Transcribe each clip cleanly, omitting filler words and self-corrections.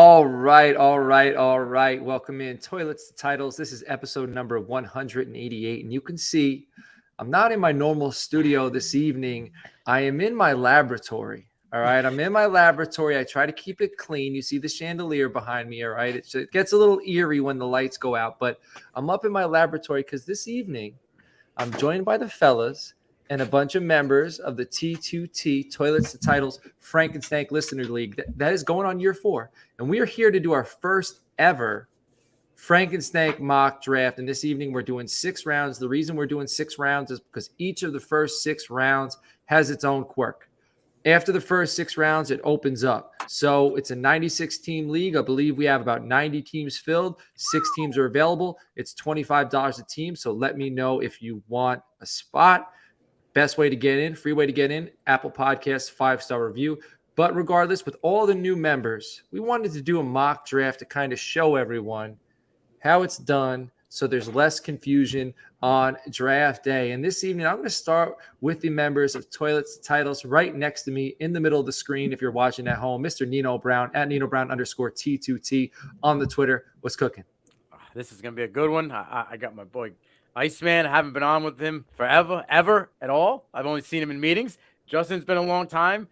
All right. Welcome in Toilets to Titles. This is episode number 188. And you can see I'm not in my normal studio this evening. I am in my laboratory. All right. I'm in my laboratory. I try to keep it clean. You see the chandelier behind me. All right. It gets a little eerie when the lights go out, but I'm up in my laboratory because this evening I'm joined by the fellas and a bunch of members of the T2T Toilets to Titles Frankenstank Listener League. That is going on year 4. And we are here to do our first ever Frankenstank mock draft. And this evening we're doing 6 rounds. The reason we're doing 6 rounds is because each of the first 6 rounds has its own quirk. After the first 6 rounds, it opens up. So it's a 96-team league. I believe we have about 90 teams filled. 6 teams are available. It's $25 a team. So let me know if you want a spot. Best way to get in, free way to get in, Apple Podcasts, 5-star review. But regardless, with all the new members, we wanted to do a mock draft to kind of show everyone how it's done so there's less confusion on draft day. And this evening, I'm going to start with the members of Toilets to Titles right next to me in the middle of the screen. If you're watching at home, Mr. Nino Brown at Nino Brown _T2T on the Twitter. What's cooking? This is going to be a good one. I got my boy Iceman. I haven't been on with him forever, ever at all. I've only seen him in meetings. Justin's been a long time.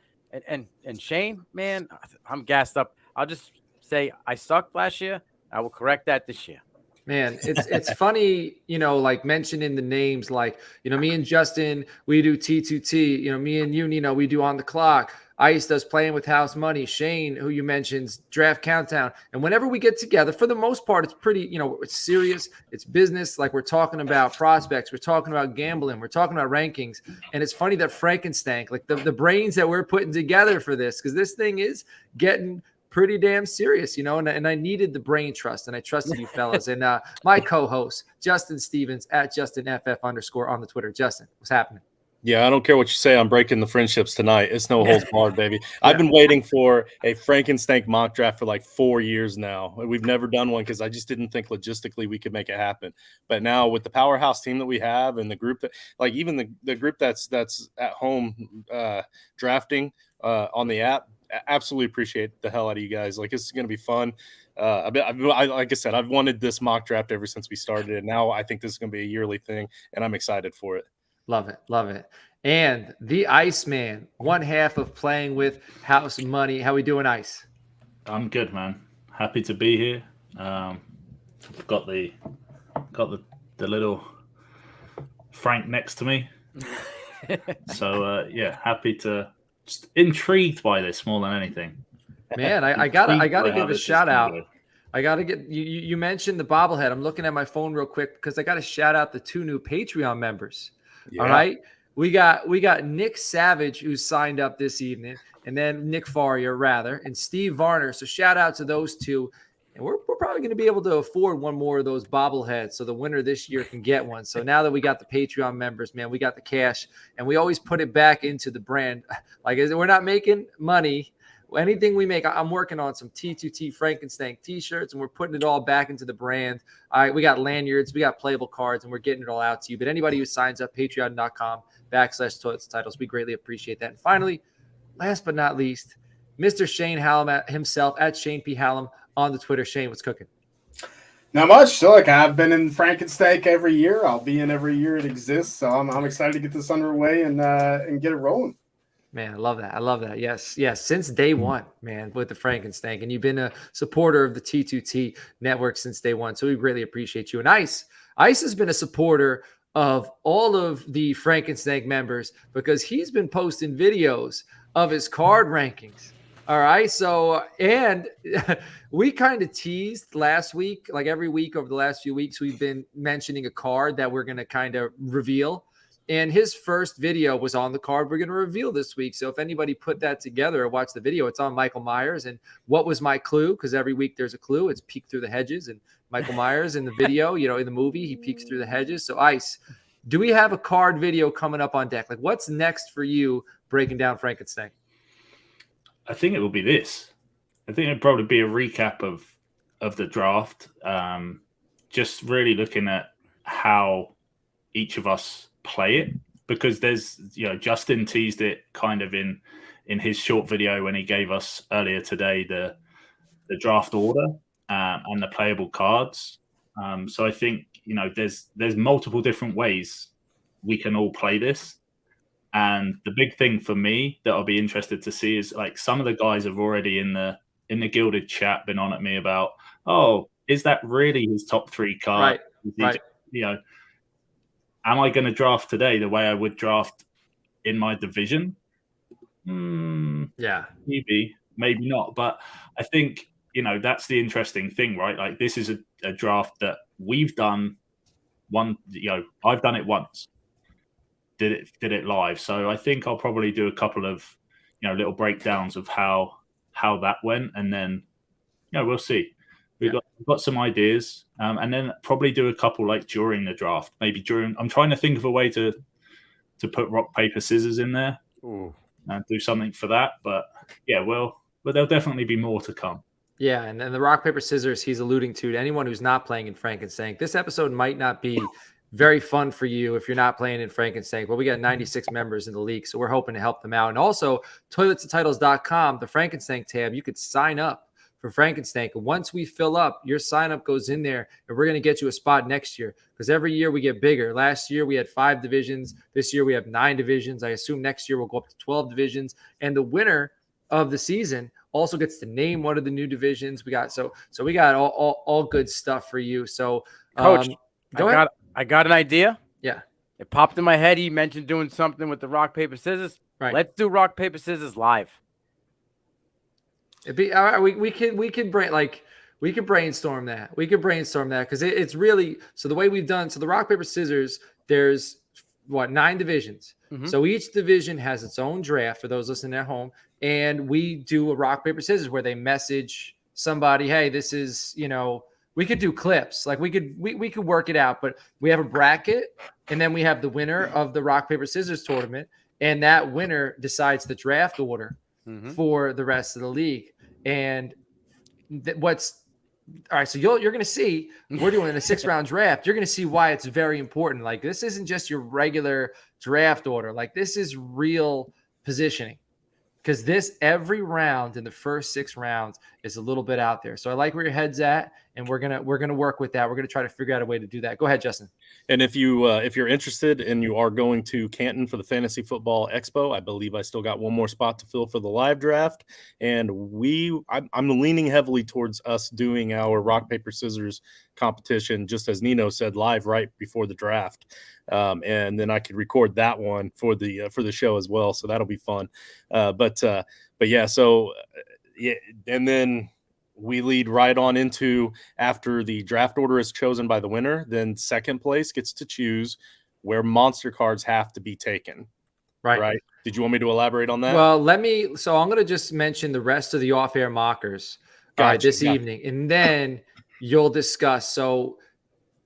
And Shane, man, I'm gassed up. I'll just say I sucked last year. I will correct that this year. Man, it's funny, like mentioning the names, like, me and Justin, we do T2T, me and you, we do On the Clock. Ice does Playing with House Money. Shane, who you mentioned, Draft Countdown. And whenever we get together, for the most part, it's pretty, it's serious. It's business. Like we're talking about prospects. We're talking about gambling. We're talking about rankings. And it's funny that Frankenstank, like the brains that we're putting together for this, because this thing is getting pretty damn serious, and I needed the brain trust, and I trusted you fellas. And my co-host, Justin Stevens at JustinFF _ on the Twitter. Justin, what's happening? Yeah, I don't care what you say. I'm breaking the friendships tonight. It's no holds barred, baby. I've been waiting for a Frankenstank mock draft for like 4 years now. We've never done one because I just didn't think logistically we could make it happen. But now with the powerhouse team that we have and the group that, like even the group that's at home drafting on the app, absolutely appreciate the hell out of you guys. Like, this is going to be fun. Like I said, I've wanted this mock draft ever since we started, and now I think this is going to be a yearly thing, and I'm excited for it. Love it. And the Iceman, one half of Playing with House Money. How we doing, Ice? I'm good, man. Happy to be here. Got the little Frank next to me. So happy to. Just intrigued by this more than anything. Man, I gotta give a shout out. I gotta get you mentioned the bobblehead. I'm looking at my phone real quick because I gotta shout out the 2 new Patreon members. Yeah. All right. We got Nick Savage, who signed up this evening, and then Nick Faria, rather, and Steve Varner. So shout out to those 2. And we're probably going to be able to afford one more of those bobbleheads so the winner this year can get one. So now that we got the Patreon members, man, we got the cash, and we always put it back into the brand. Like, we're not making money. Anything we make, I'm working on some T2T Frankenstank t-shirts, and we're putting it all back into the brand. All right, we got lanyards, we got playable cards, and we're getting it all out to you. But anybody who signs up, patreon.com/Toilets Titles, we greatly appreciate that. And finally, last but not least, Mr. Shane Hallam himself at Shane P. Hallam on the Twitter. Shane, what's cooking? Not much. So, look, I've been in Frankenstank every year. I'll be in every year it exists. So I'm excited to get this underway and get it rolling. Man, I love that. Yes. Since day one, man, with the Frankenstank. And you've been a supporter of the T2T network since day one. So we greatly appreciate you. And Ice has been a supporter of all of the Frankenstank members because he's been posting videos of his card rankings. All right. So, and we kind of teased last week, like every week over the last few weeks, we've been mentioning a card that we're going to kind of reveal. And his first video was on the card we're going to reveal this week. So if anybody put that together or watch the video, it's on Michael Myers. And what was my clue? Because every week there's a clue. It's peek through the hedges. And Michael Myers in the video, in the movie, he peeks through the hedges. So Ice, do we have a card video coming up on deck? Like, what's next for you breaking down Frankenstein? I think it will be this. I think it'd probably be a recap of the draft. Just really looking at how each of us play it, because there's, Justin teased it kind of in his short video when he gave us earlier today the draft order and the playable cards. So I think, there's multiple different ways we can all play this. And the big thing for me that I'll be interested to see is like some of the guys have already in the Gilded chat been on at me about, oh, is that really his top 3 card? Right. Am I going to draft today the way I would draft in my division? Yeah. Maybe not. But I think, that's the interesting thing, right? Like this is a draft that we've done I've done it once. Did it live. So I think I'll probably do a couple of, little breakdowns of how that went. And then, we'll see. We've got some ideas, and then probably do a couple like during the draft. Maybe I'm trying to think of a way to put rock, paper, scissors in there. Ooh. And do something for that. But yeah, but there'll definitely be more to come. Yeah, and then the rock, paper, scissors he's alluding to anyone who's not playing in Frankenstank. This episode might not be very fun for you if you're not playing in Frankenstank. Well, we got 96 members in the league, so we're hoping to help them out. And also, toiletsandtitles.com, the Frankenstank tab, you could sign up for Frankenstank. Once we fill up, your sign up goes in there, and we're going to get you a spot next year because every year we get bigger. Last year we had 5 divisions. This year we have 9 divisions. I assume next year we'll go up to 12 divisions. And the winner of the season also gets to name one of the new divisions. We got so we got all good stuff for you. So, Coach, go ahead. I got an idea. Yeah, it popped in my head. He mentioned doing something with the rock, paper, scissors. Right. Let's do rock, paper, scissors live. It'd be all right. We could brainstorm that. We could brainstorm that because it's really so the way we've done. So the rock, paper, scissors. There's 9 divisions. Mm-hmm. So each division has its own draft for those listening at home, and we do a rock, paper, scissors where they message somebody, hey, this is we could do clips. Like we could work it out, but we have a bracket, and then we have the winner of the rock, paper, scissors tournament, and that winner decides the draft order for the rest of the league. And all right, so you're going to see we're doing a 6-round draft. You're going to see why it's very important. Like this isn't just your regular draft order. Like this is real positioning. Because every round in the first 6 rounds is a little bit out there. So I like where your head's at, and we're gonna work with that. We're gonna try to figure out a way to do that. Go ahead, Justin. And if you're interested and you are going to Canton for the Fantasy Football Expo, I believe I still got one more spot to fill for the live draft. And I'm leaning heavily towards us doing our rock, paper, scissors competition, just as Nino said, live right before the draft. And then I could record that one for the show as well. So that'll be fun. But yeah, so yeah, and then we lead right on into after the draft order is chosen by the winner, then second place gets to choose where monster cards have to be taken. Right. Did you want me to elaborate on that? Well, so I'm going to just mention the rest of the off-air mockers this evening, and then you'll discuss. So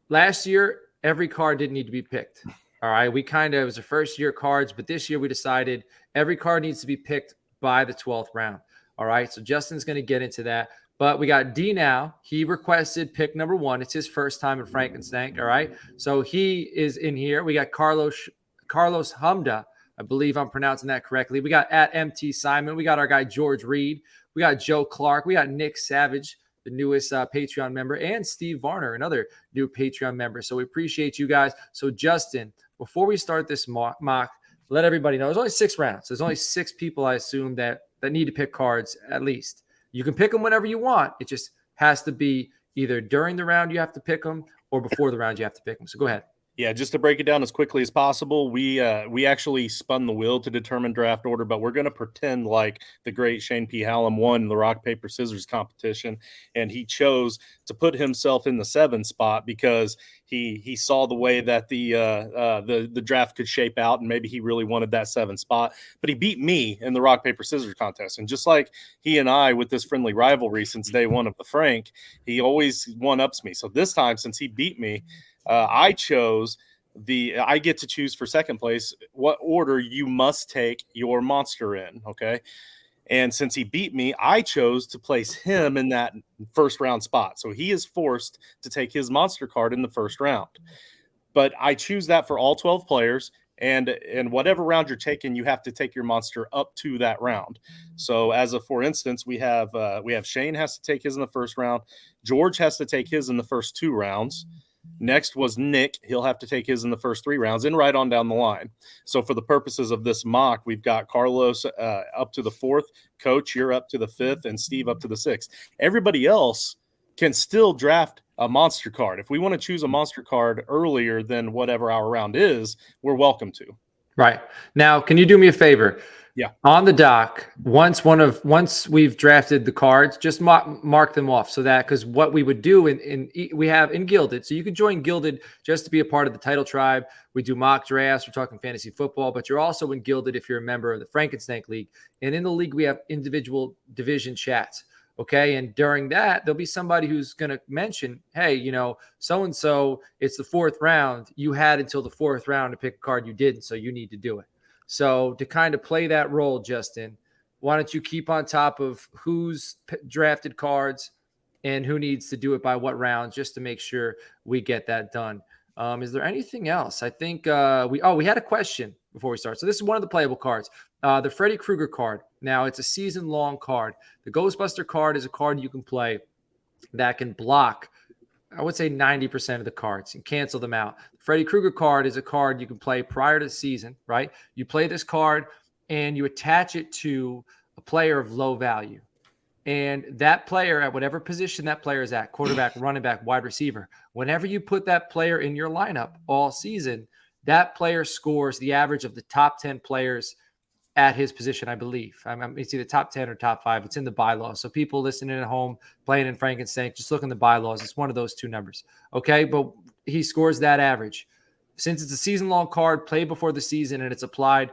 last year, every card didn't need to be picked. All right. It was the first year cards, but this year we decided every card needs to be picked by the 12th round. All right. So Justin's going to get into that. But we got D now. He requested pick number 1. It's his first time in Frankenstank. All right. So he is in here. We got Carlos Humda. I believe I'm pronouncing that correctly. We got at MT Simon. We got our guy George Reed. We got Joe Clark. We got Nick Savage, the newest Patreon member, and Steve Varner, another new Patreon member. So we appreciate you guys. So Justin, before we start this mock, let everybody know there's only 6 rounds. There's only 6 people, I assume, that need to pick cards at least. You can pick them whenever you want. It just has to be either during the round you have to pick them or before the round you have to pick them. So go ahead. Yeah, just to break it down as quickly as possible, we actually spun the wheel to determine draft order, but we're going to pretend like the great Shane P. Hallam won the rock, paper, scissors competition, and he chose to put himself in the 7 spot because he saw the way that the draft could shape out, and maybe he really wanted that 7 spot. But he beat me in the rock, paper, scissors contest, and just like he and I with this friendly rivalry since day one of the Frank, he always one-ups me. So this time, since he beat me, I get to choose for second place what order you must take your monster in. Okay. And since he beat me, I chose to place him in that first round spot. So he is forced to take his monster card in the first round. But I choose that for all 12 players. and whatever round you're taking, you have to take your monster up to that round. So for instance, we have Shane has to take his in the first round. George has to take his in the first 2 rounds. Next was Nick. He'll have to take his in the first 3 rounds and right on down the line. So for the purposes of this mock, we've got Carlos up to the 4th, Coach, you're up to the 5th, and Steve up to the 6th. Everybody else can still draft a monster card. If we want to choose a monster card earlier than whatever our round is, we're welcome to. Right. Now, can you do me a favor? Yeah. On the dock, once we've drafted the cards, just mark them off so that, because what we would do we have in Gilded, so you can join Gilded just to be a part of the title tribe. We do mock drafts. We're talking fantasy football, but you're also in Gilded if you're a member of the Frankenstank League. And in the league, we have individual division chats. Okay. And during that, there'll be somebody who's going to mention, hey, so-and-so, it's the 4th round. You had until the 4th round to pick a card. You didn't, so you need to do it. So to kind of play that role, Justin, why don't you keep on top of who's drafted cards and who needs to do it by what round, just to make sure we get that done. Is there anything else? I think we had a question before we start. So this is one of the playable cards, the Freddy Krueger card. Now it's a season-long card. The Ghostbuster card is a card you can play that can block, I would say 90% of the cards, and cancel them out. The Freddy Krueger card is a card you can play prior to the season, right? You play this card and you attach it to a player of low value. And that player, at whatever position that player is at, quarterback, running back, wide receiver, whenever you put that player in your lineup all season, that player scores the average of the top 10 players at his position, I believe. It's either top 10 or top 5. It's in the bylaws. So people listening at home, playing in Frankenstank, just look in the bylaws. It's one of those 2 numbers. Okay, but he scores that average. Since it's a season-long card, played before the season, and it's applied,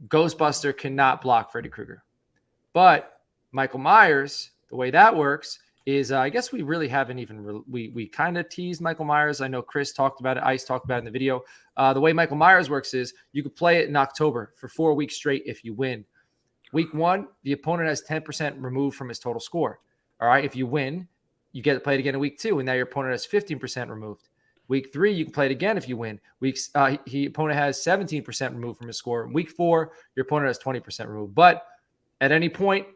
Ghostbuster cannot block Freddy Krueger. But Michael Myers, the way that works is, I guess we really haven't even we kind of teased Michael Myers. I know Chris talked about it. Ice talked about it in the video. The way Michael Myers works is you could play it in October for 4 weeks straight if you win. Week 1, the opponent has 10% removed from his total score. All right. If you win, you get to play it again in week 2, and now your opponent has 15% removed. Week 3, you can play it again if you win. Opponent has 17% removed from his score. Week 4, your opponent has 20% removed. But at any point,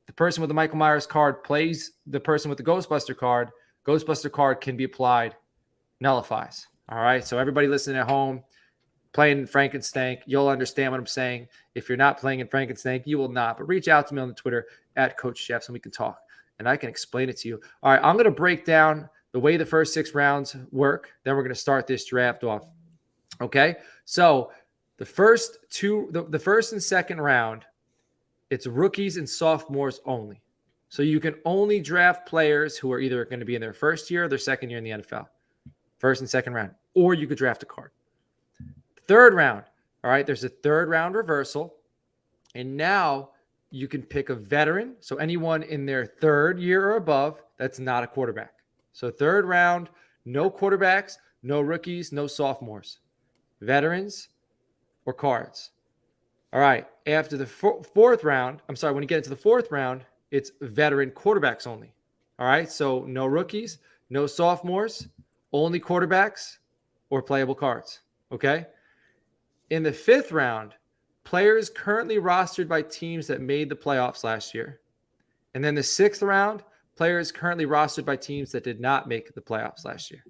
the person with the Michael Myers card plays the person with the Ghostbuster card can be applied, nullifies. All right. So everybody listening at home, playing in Frankenstank, you'll understand what I'm saying. If you're not playing in Frankenstank, you will not. But reach out to me on the Twitter at Coach Chefs and we can talk and I can explain it to you. All right. I'm going to break down the way the first 6 rounds work. Then we're going to start this draft off. Okay. So the first and second round, it's rookies and sophomores only. So you can only draft players who are either going to be in their first year or their second year in the NFL, first and second round, or you could draft a card. Third round, all right, there's a 3rd round reversal. And now you can pick a veteran. So anyone in their 3rd year or above, that's not a quarterback. So 3rd round, no quarterbacks, no rookies, no sophomores, veterans or cards. All right. After the 4th round, when you get into the 4th round, it's veteran quarterbacks only. All right. So no rookies, no sophomores, only quarterbacks or playable cards. Okay. In the 5th round, players currently rostered by teams that made the playoffs last year. And then the 6th round, players currently rostered by teams that did not make the playoffs last year.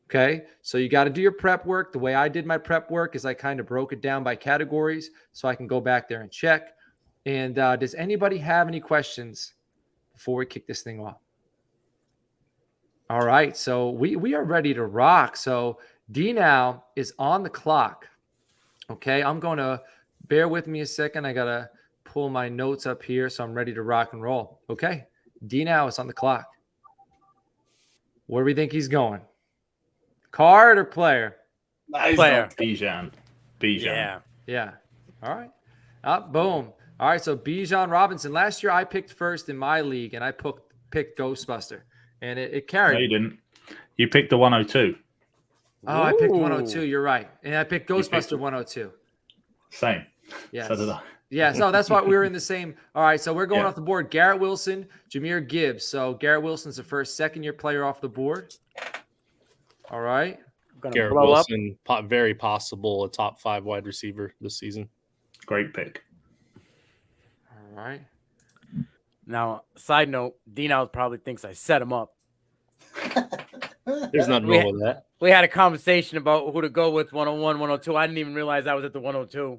Okay, so you got to do your prep work. The way I did my prep work is I kind of broke it down by categories so I can go back there and check. And does anybody have any questions before we kick this thing off? All right, so we are ready to rock. So D now is on the clock. Okay, I'm going to bear with me a second. I got to pull my notes up here so I'm ready to rock and roll. Okay, D now is on the clock. Where do we think he's going? Card or player? Player. Bijan. Yeah. All right. Boom. All right. So Bijan Robinson. Last year I picked first in my league, and I picked Ghostbuster, and it carried. No, you didn't. You picked the 102. Oh, I picked 102. You're right, and I picked Ghostbuster 102. Same. Yes. So did I. Yeah. So that's why we were in the same. All right. So we're going off the board. Garrett Wilson, Jahmyr Gibbs. So Garrett Wilson's the first second-year player off the board. All right. gonna Garrett blow up. Wilson, very possible a top 5 wide receiver this season. Great pick. All right. Now, side note, Dino probably thinks I set him up. There's nothing wrong with that. We had a conversation about who to go with 101, 102. I didn't even realize I was at the 102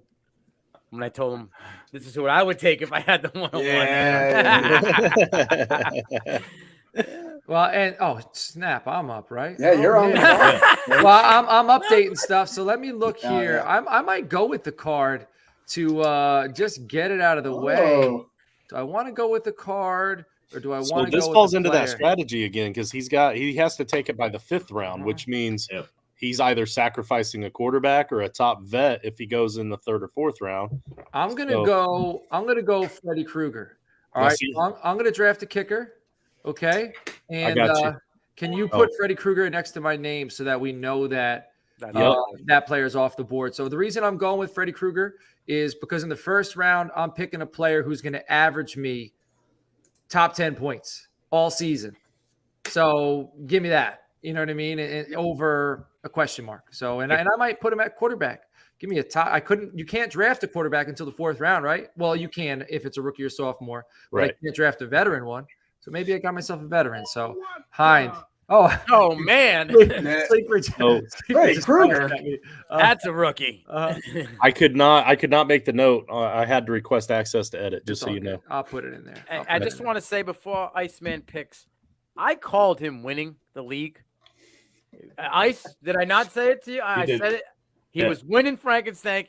when I told him this is who I would take if I had the 101. Well, and snap, I'm up, right? Yeah, you're on. Well, I'm updating stuff, so let me look Oh, here. yeah. I might go with the card to just get it out of the way. Oh. Do I want to go with the card, or do I So want to this go falls with the into that player? strategy again because he has to take it by the 5th round, which means Yep. he's either sacrificing a quarterback or a top vet if he goes in the 3rd or 4th round. I'm gonna So- go Freddy Krueger. All Now right, see- I'm gonna draft a kicker. Okay, and got you. can you put Freddy Krueger next to my name so that we know that Yep. that player's off the board? So the reason I'm going with Freddy Krueger is because in the 1st round, I'm picking a player who's going to average me top 10 points all season. So give me that. You know what I mean? And over a question mark. So, and I might put him at quarterback. Give me a top. You can't draft a quarterback until the 4th round, right? Well, you can if it's a rookie or sophomore, but Right. I can't draft a veteran one. So maybe I got myself a veteran. So Hind. Oh, Oh, man. Sleeper. Oh, Freddy just Krueger. laughed at me. That's a rookie. I could not make the note. I had to request access to edit, just It's so all you good. know. I'll put it in there. And I just want to say before Iceman picks, I called him winning the league. Ice, did I not say it to you? I did. said it. He Yeah. was winning Frankenstank,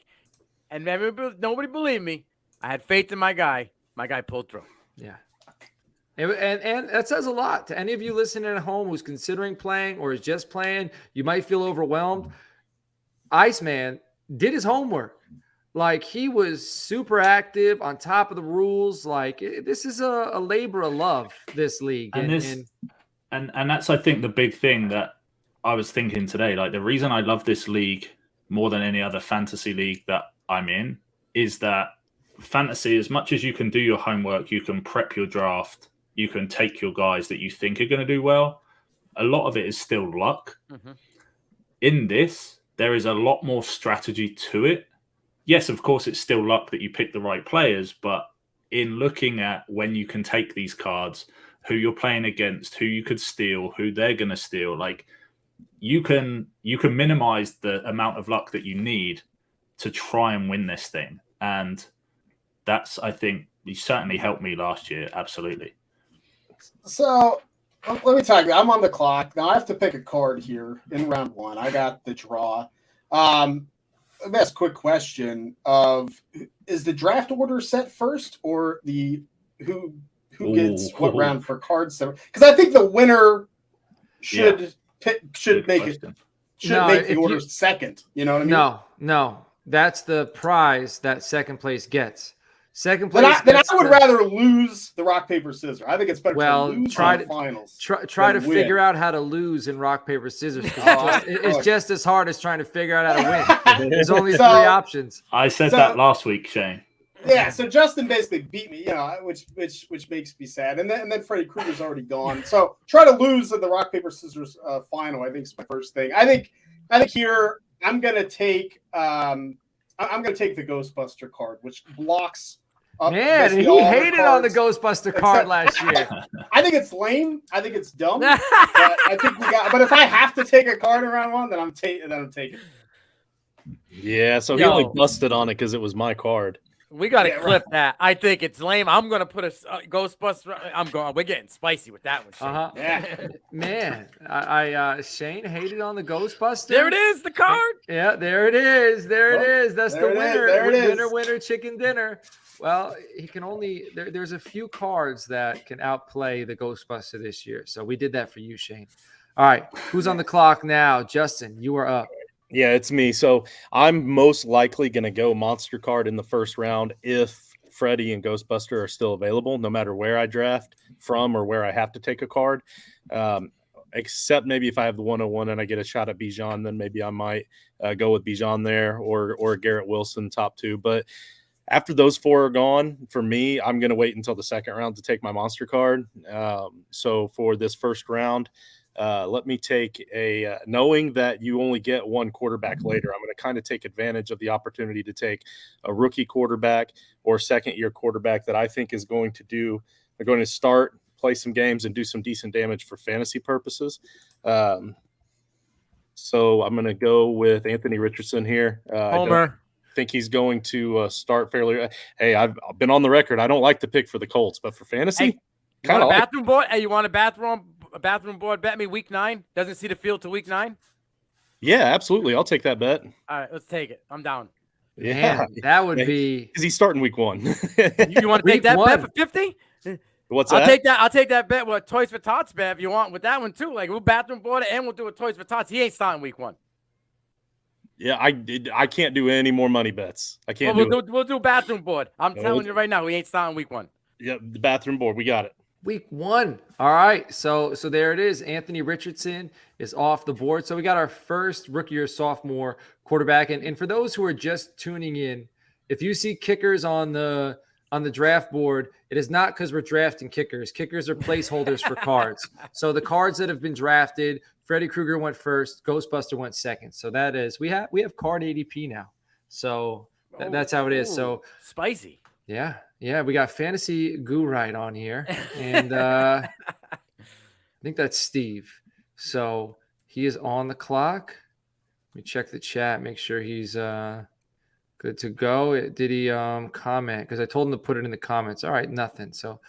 and nobody believed me. I had faith in my guy. My guy pulled through. Yeah. And that says a lot to any of you listening at home who's considering playing or is just playing. You might feel overwhelmed. Iceman did his homework. Like, he was super active, on top of the rules. Like, this is a labor of love, this league. And that's, I think, the big thing that I was thinking today. Like, the reason I love this league more than any other fantasy league that I'm in is that fantasy, as much as you can do your homework, you can prep your draft, you can take your guys that you think are going to do well. A lot of it is still luck. Mm-hmm. In this, there is a lot more strategy to it. Yes, of course, it's still luck that you pick the right players, but in looking at when you can take these cards, who you're playing against, who you could steal, who they're going to steal, like you can minimize the amount of luck that you need to try and win this thing. And that's, I think, you certainly helped me last year. Absolutely. So let me tell you, I'm on the clock. Now I have to pick a card here in round 1. I got the draw. Let me ask a quick question is the draft order set first or the who gets what round for cards? Because I think the winner should make the order second. You know what I mean? No. That's the prize that second place gets. Second place. Then I would rather lose the rock, paper, scissors. I think it's better to lose try in the finals. Try to win. figure out how to lose in rock, paper, scissors. It's just as hard as trying to figure out how to win. There's only 3 options. I said that last week, Shane. Yeah, so Justin basically beat me, which makes me sad. And then Freddy Krueger's already gone. So try to lose in the rock, paper, scissors final, I think is my first thing. I think here I'm gonna take the Ghostbuster card, which blocks up. Man, he hated on the Ghostbuster card last year. I think it's lame. I think it's dumb. But I think But if I have to take a card in round 1, then I'm taking it. Yeah, so he only busted on it because it was my card. We got to clip that. I think it's lame. I'm going to put a Ghostbuster. We're getting spicy with that one, Shane. Yeah. Man, I Shane hated on the Ghostbuster. There it is, the card. Yeah, there it is. There it is. That's the winner. There it is. Winner, chicken dinner. Well, he can only there's a few cards that can outplay the Ghostbuster this year. So we did that for you, Shane. All right, who's on the clock now? Justin, you are up. Yeah, it's me. So I'm most likely going to go monster card in the first round if Freddy and Ghostbuster are still available, no matter where I draft from or where I have to take a card. Except maybe if I have the 101 and I get a shot at Bijan, then maybe I might go with Bijan there or Garrett Wilson top 2. But after those 4 are gone, for me, I'm going to wait until the second round to take my monster card. So for this first round, Let me take knowing that you only get one quarterback later, I'm going to kind of take advantage of the opportunity to take a rookie quarterback or second-year quarterback that I think is going to start, play some games, and do some decent damage for fantasy purposes. So I'm going to go with Anthony Richardson here. Homer. I think he's going to start fairly. Hey, I've been on the record. I don't like the pick for the Colts, but for fantasy, you want a bathroom board? Hey, you want a bathroom board? Bet me week 9. Doesn't see the field till week 9. Yeah, absolutely. I'll take that bet. All right, let's take it. I'm down. Yeah, Man, that would be because he's starting week 1. You want to take that bet for 50? What's I'll that? I'll take that bet with Toys for Tots bet if you want with that one too. Like we'll bathroom board it and we'll do a Toys for Tots. He ain't starting week 1. Yeah, I can't do any more money bets. I can't. We'll do bathroom board. I'm telling you right now, we ain't starting week 1. Yeah, the bathroom board. We got it. week 1. All right. So there it is. Anthony Richardson is off the board. So we got our first rookie or sophomore quarterback. And for those who are just tuning in, if you see kickers on the draft board, it is not because we're drafting kickers. Kickers are placeholders for cards. So the cards that have been drafted, Freddy Krueger went first, Ghostbuster went second. So that is we have card ADP now. So that's how it is. So spicy. Yeah, we got Fantasy Goo right on here, and I think that's Steve. So he is on the clock. Let me check the chat, make sure he's good to go. Did he comment? Because I told him to put it in the comments. All right, nothing. So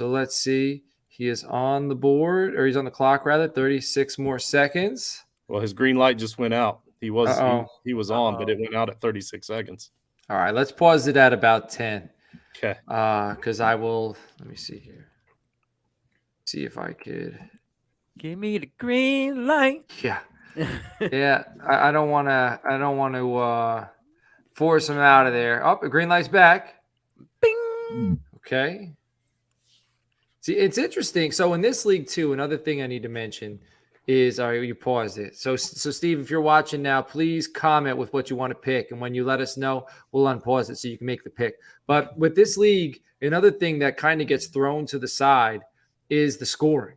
let's see. He is on the board, or he's on the clock rather. 36 more seconds. Well, his green light just went out. He was on, but it went out at 36 seconds. All right, let's pause it at about 10. Okay. Because I will. Let me see here. See if I could. Give me the green light. Yeah. Yeah. I don't want to force him out of there. Oh, the green light's back. Bing. Okay. See, it's interesting. So in this league too, another thing I need to mention is, all right, you paused it. So Steve, if you're watching now, please comment with what you want to pick. And when you let us know, we'll unpause it so you can make the pick. But with this league, another thing that kind of gets thrown to the side is the scoring.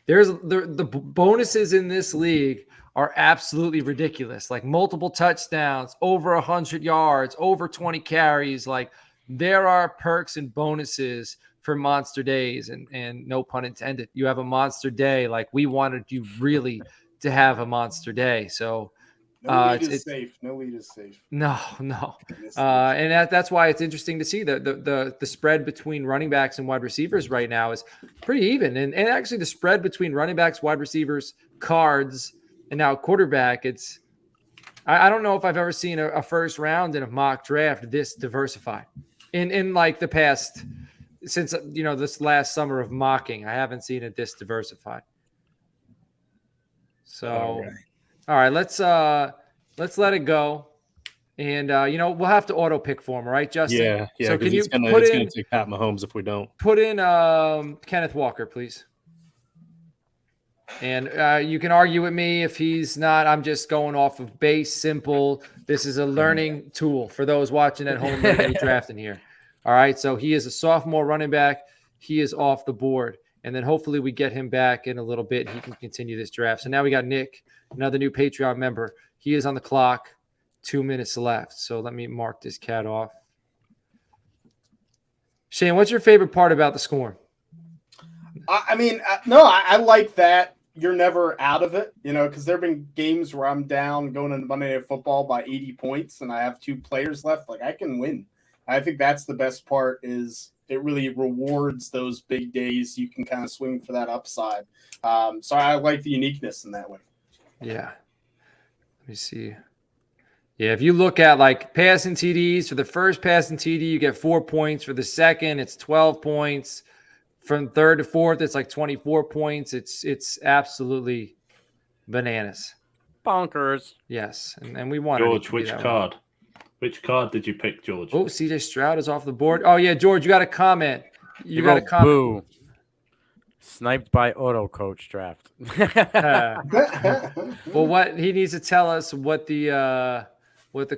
There's the bonuses in this league are absolutely ridiculous. Like multiple touchdowns, over 100 yards, over 20 carries. Like there are perks and bonuses for monster days, and no pun intended. You have a monster day. Like we wanted you really to have a monster day. So no lead is safe. No lead is safe. No. And that's why it's interesting to see the spread between running backs and wide receivers right now is pretty even. And actually the spread between running backs, wide receivers, cards, and now quarterback, I don't know if I've ever seen a first round in a mock draft this diversified in like the past, since this last summer of mocking. I haven't seen it this diversified. So all right, let's let it go. And we'll have to auto pick for him, right, Justin? Yeah. So can you it's gonna take Pat Mahomes if we don't. Put in Kenneth Walker, please. And you can argue with me if he's not. I'm just going off of base, simple. This is a learning tool for those watching at home that drafting here. All right, so he is a sophomore running back. He is off the board. And then hopefully we get him back in a little bit. He can continue this draft. So now we got Nick, another new Patreon member. He is on the clock. 2 minutes left. So let me mark this cat off. Shane, what's your favorite part about the scoring? I like that you're never out of it, because there have been games where I'm down going into Monday Night Football by 80 points and I have 2 players left. Like I can win. I think that's the best part, is it really rewards those big days. You can kind of swing for that upside. So I like the uniqueness in that way. Yeah. Let me see. Yeah, if you look at like passing TDs, for the first passing TD, you get 4 points. For the second, it's 12 points. From third to fourth, it's like 24 points. It's absolutely bananas. Bonkers. Yes, and we want George, which card? Which card did you pick, George? Oh, CJ Stroud is off the board. Oh, yeah, George, you got a comment. You got a comment. Boo. Sniped by Auto Coach Draft. Well, what he needs to tell us what the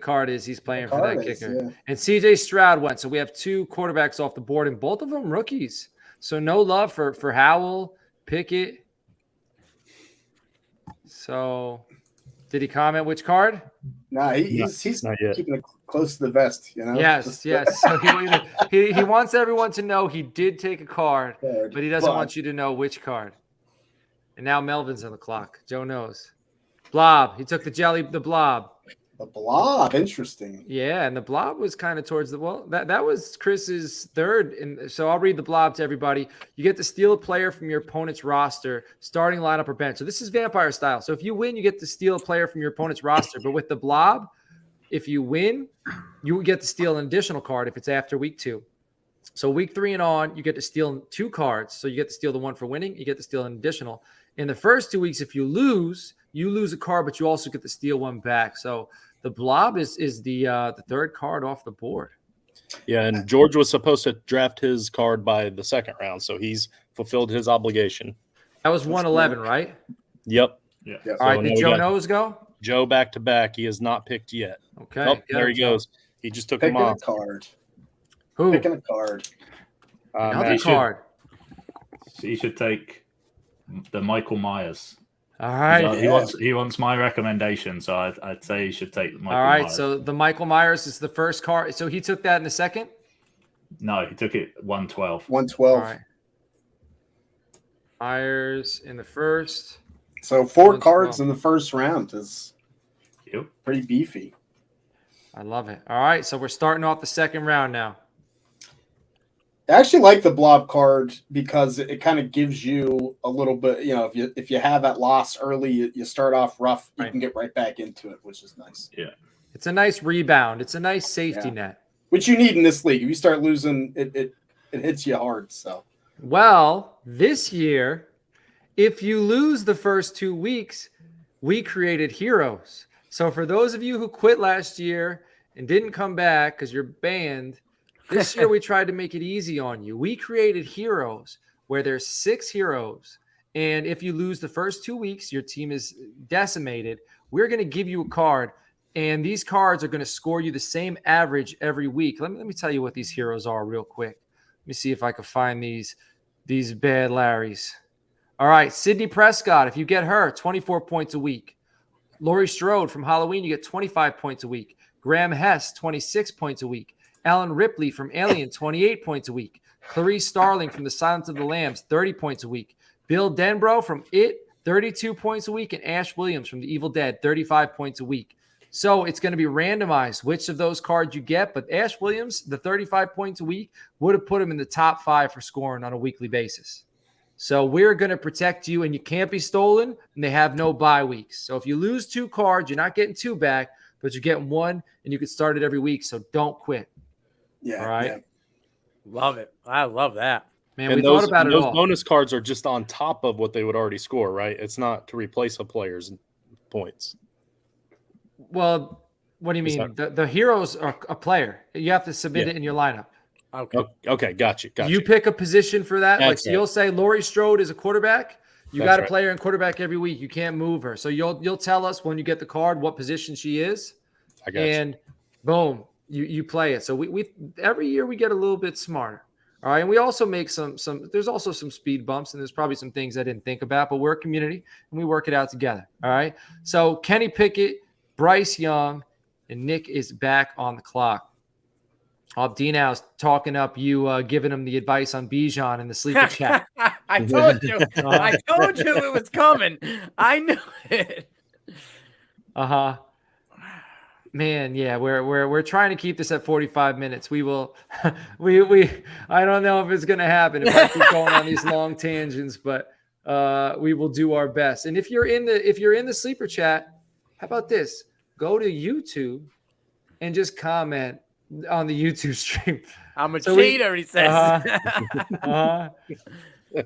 card is he's playing for that kicker. Yeah. And CJ Stroud went. So we have 2 quarterbacks off the board, and both of them rookies. So no love for Howell, Pickett. So, did he comment which card? No, he's not yet. keeping it close to the vest, you know. Yes. So he wants everyone to know he did take a card, but he doesn't want you to know which card. And now Melvin's on the clock. Joe knows. Blob. He took the blob. The blob, interesting. Yeah, and the blob was kind of towards that was Chris's third. And so I'll read the blob to everybody. You get to steal a player from your opponent's roster, starting lineup or bench. So this is vampire style. So if you win, you get to steal a player from your opponent's roster. But with the blob, if you win, you get to steal an additional card if it's after week 2. So week 3 and on, you get to steal 2 cards. So you get to steal the one for winning. You get to steal an additional. In the first 2 weeks, if you lose a card, but you also get to steal one back. So the blob is the third card off the board. Yeah, and George was supposed to draft his card by the second round, so he's fulfilled his obligation. That was 111, right? Yep. Yeah. All right, did Joe Knows go? Joe back to back. He has not picked yet. Okay. Oh, there he goes. He just took him Picking a off. card. Who? Picking a card. Another card. So he should take the Michael Myers. All right. He wants my recommendation, so I'd say he should take Michael All right. Myers. So the Michael Myers is the first card. So he took that in the second? No, he took it 112. 112. All right. Myers in the first. So 4 cards in the first round is pretty beefy. I love it. All right. So we're starting off the second round now. I actually like the blob card because it kind of gives you a little bit, you know, if you have that loss early, you start off rough, you can get right back into it, which is nice. Yeah. It's a nice rebound. It's a nice safety net. Which you need in this league. If you start losing, it hits you hard. So, well, this year, if you lose the first 2 weeks, we created heroes. So for those of you who quit last year and didn't come back because you're banned, this year we tried to make it easy on you. We created heroes where there's 6 heroes. And if you lose the first 2 weeks, your team is decimated. We're going to give you a card. And these cards are going to score you the same average every week. Let me tell you what these heroes are real quick. Let me see if I can find these bad Larrys. All right, Sydney Prescott, if you get her, 24 points a week. Laurie Strode from Halloween, you get 25 points a week. Graham Hess, 26 points a week. Alan Ripley from Alien, 28 points a week. Clarice Starling from The Silence of the Lambs, 30 points a week. Bill Denbrough from It, 32 points a week. And Ash Williams from The Evil Dead, 35 points a week. So it's going to be randomized which of those cards you get. But Ash Williams, the 35 points a week, would have put him in the top 5 for scoring on a weekly basis. So we're going to protect you, and you can't be stolen, and they have no bye weeks. So if you lose 2 cards, you're not getting 2 back, but you're getting 1, and you can start it every week. So don't quit. Yeah. All right. Yeah. Love it. I love that. Man, and we those, thought about it those all. bonus cards are just on top of what they would already score, right? It's not to replace a player's points. Well, what do you mean? The heroes are a player. You have to submit it in your lineup. Okay. Got you. You pick a position for that. That's So you'll say Laurie Strode is a quarterback. You That's got a right. player in quarterback every week. You can't move her. So you'll tell us when you get the card what position she is. I got you. And boom, you play it. So we every year we get a little bit smarter. All right. And we also make some there's also some speed bumps, and there's probably some things I didn't think about, but we're a community and we work it out together. All right. So Kenny Pickett, Bryce Young, and Nick is back on the clock. Dino's talking up you, giving him the advice on Bijan in the sleeper chat. I told you. I told you it was coming. I knew it. Man, yeah, we're trying to keep this at 45 minutes. We will. we I don't know if it's going to happen if I keep going on these long tangents, but we will do our best. And if you're in the sleeper chat, how about this? Go to YouTube and just comment on the YouTube stream. I'm a cheater, he says. All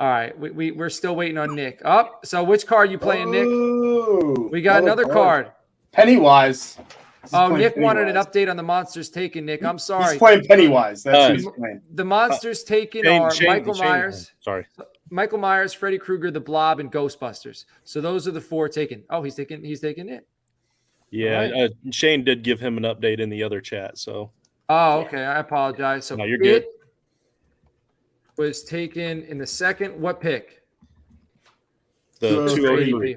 right, we're still waiting on Nick. So which card you playing, Nick? We got another card. Pennywise. Nick wanted an update on the monsters taken. Nick, I'm sorry. He's playing Pennywise. That's who he's playing. The monsters taken are Michael Myers. Sorry. Michael Myers, Freddy Krueger, The Blob, and Ghostbusters. So those are the 4 taken. Oh, he's taking it. Yeah, right. Shane did give him an update in the other chat. So. Oh, okay. I apologize. So No, you're good. It was taken in the second. What pick? The 203.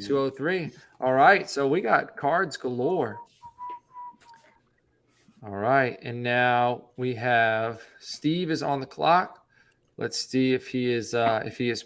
203. All right. So we got cards galore. All right. And now we have Steve is on the clock. Let's see if he is